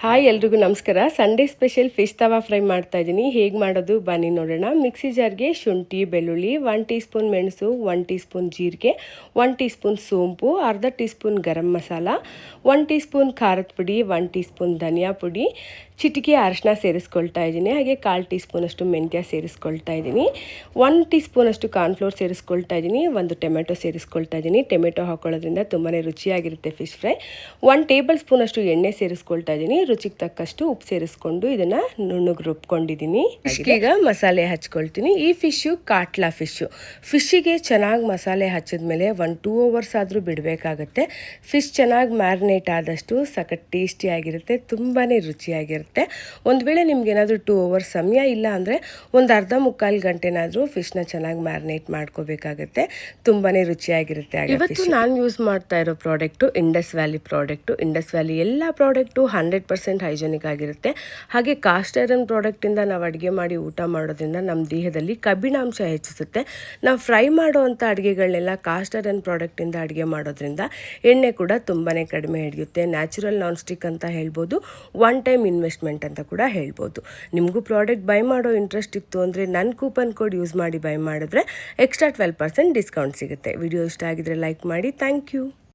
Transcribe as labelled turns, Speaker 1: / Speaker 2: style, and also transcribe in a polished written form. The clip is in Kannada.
Speaker 1: ಹಾಯ್ ಎಲ್ರಿಗೂ ನಮಸ್ಕಾರ. ಸಂಡೇ ಸ್ಪೆಷಲ್ ಫಿಶ್ ತವಾ ಫ್ರೈ ಮಾಡ್ತಾ ಇದ್ದೀನಿ. ಹೇಗೆ ಮಾಡೋದು ಬನ್ನಿ ನೋಡೋಣ. ಮಿಕ್ಸಿ ಜಾರ್ಗೆ ಶುಂಠಿ, ಬೆಳ್ಳುಳ್ಳಿ, 1 ಟೀ ಸ್ಪೂನ್ ಮೆಣಸು, 1 ಟೀ ಸ್ಪೂನ್ ಜೀರಿಗೆ, 1 ಟೀ ಸ್ಪೂನ್ ಸೋಂಪು, ಅರ್ಧ tea spoon garam masala, 1 tea spoon ಖಾರದ ಪುಡಿ, 1 ಟೀ ಸ್ಪೂನ್ ಧನಿಯಾ ಪುಡಿ, ಚಿಟಿಕೆ ಅರಿಶಿನ ಸೇರಿಸ್ಕೊಳ್ತಾ ಇದ್ದೀನಿ. ಹಾಗೆ 1/4 ಟೀ ಸ್ಪೂನಷ್ಟು ಮೆಂತ್ಯ ಸೇರಿಸ್ಕೊಳ್ತಾ ಇದ್ದೀನಿ. 1 ಟೀ ಸ್ಪೂನಷ್ಟು ಕಾರ್ನ್ಫ್ಲೋರ್ ಸೇರಿಸ್ಕೊಳ್ತಾ ಇದ್ದೀನಿ. 1 ಟೊಮೆಟೊ ಸೇರಿಸ್ಕೊಳ್ತಾ ಇದ್ದೀನಿ. ಟೊಮೆಟೊ ಹಾಕೊಳ್ಳೋದ್ರಿಂದ ತುಂಬಾ ರುಚಿಯಾಗಿರುತ್ತೆ ಫಿಶ್ ಫ್ರೈ. 1 ಟೇಬಲ್ ಸ್ಪೂನಷ್ಟು ಎಣ್ಣೆ ಸೇರಿಸ್ಕೊಳ್ತಾ ಇದ್ದೀನಿ. ರುಚಿಗೆ ತಕ್ಕಷ್ಟು ಉಪ್ಪು ಸೇರಿಸ್ಕೊಂಡು ಇದನ್ನು ನುಣ್ಣಗೆ ರುಬ್ಕೊಂಡಿದ್ದೀನಿ. ಈಗ ಮಸಾಲೆ ಹಚ್ಕೊಳ್ತೀನಿ. ಈ ಫಿಶ್ಶು ಕಾಟ್ಲಾ ಫಿಶ್ಶಿಗೆ ಚೆನ್ನಾಗಿ ಮಸಾಲೆ ಹಚ್ಚಿದ್ಮೇಲೆ 1-2 ಅವರ್ಸ್ ಆದರೂ ಬಿಡಬೇಕಾಗತ್ತೆ. ಫಿಶ್ ಚೆನ್ನಾಗಿ ಮ್ಯಾರಿನೇಟ್ ಆದಷ್ಟು ಸಖತ್ ಟೇಸ್ಟಿಯಾಗಿರುತ್ತೆ, ತುಂಬಾ ರುಚಿಯಾಗಿರುತ್ತೆ. ಒಂದು ವೇಳೆ ನಿಮ್ಗೇನಾದರೂ 2 ಅವರ್ಸ್ ಸಮಯ ಇಲ್ಲ ಅಂದರೆ ಒಂದು ಅರ್ಧ-ಮುಕ್ಕಾಲು ಗಂಟೆನಾದರೂ ಫಿಶ್ನ ಚೆನ್ನಾಗಿ ಮ್ಯಾರಿನೇಟ್ ಮಾಡ್ಕೋಬೇಕಾಗತ್ತೆ. ತುಂಬಾ ರುಚಿಯಾಗಿರುತ್ತೆ. ಇವತ್ತು ನಾನು ಯೂಸ್ ಮಾಡ್ತಾ ಇರೋ ಪ್ರಾಡಕ್ಟು ಇಂಡಸ್ ವ್ಯಾಲಿ ಎಲ್ಲ ಪ್ರಾಡಕ್ಟು 100% ಹೈಜೆನಿಕ್ ಆಗಿರುತ್ತೆ. ಹಾಗೆ ಕಾಸ್ಟ್ ಐರನ್ ಪ್ರಾಡಕ್ಟಿಂದ ನಾವು ಅಡುಗೆ ಮಾಡಿ ಊಟ ಮಾಡೋದ್ರಿಂದ ನಮ್ಮ ದೇಹದಲ್ಲಿ ಕಬ್ಬಿಣಾಂಶ ಹೆಚ್ಚಿಸುತ್ತೆ. ನಾವು ಫ್ರೈ ಮಾಡುವಂಥ ಅಡುಗೆಗಳನ್ನೆಲ್ಲ ಕಾಸ್ಟ್ ಐರನ್ ಪ್ರಾಡಕ್ಟಿಂದ ಅಡುಗೆ ಮಾಡೋದ್ರಿಂದ ಎಣ್ಣೆ ಕೂಡ ತುಂಬಾ ಕಡಿಮೆ ಹಿಡಿಯುತ್ತೆ. ನ್ಯಾಚುರಲ್ ನಾನ್ ಸ್ಟಿಕ್ ಅಂತ ಹೇಳ್ಬೋದು, ಒನ್ ಟೈಮ್ ಇನ್ವೆಸ್ಟ್ಮೆಂಟ್ ಅಂತ ಕೂಡ ಹೇಳ್ಬೋದು. ನಿಮಗೂ ಪ್ರಾಡಕ್ಟ್ ಬೈ ಮಾಡೋ ಇಂಟ್ರೆಸ್ಟ್ ಇತ್ತು ಅಂದರೆ ನನ್ನ ಕೂಪನ್ ಕೋಡ್ ಯೂಸ್ ಮಾಡಿ ಬೈ ಮಾಡಿದ್ರೆ ಎಕ್ಸ್ಟ್ರಾ 12% ಡಿಸ್ಕೌಂಟ್ ಸಿಗುತ್ತೆ. ವಿಡಿಯೋ ಇಷ್ಟ ಆಗಿದ್ರೆ ಲೈಕ್ ಮಾಡಿ. Thank you.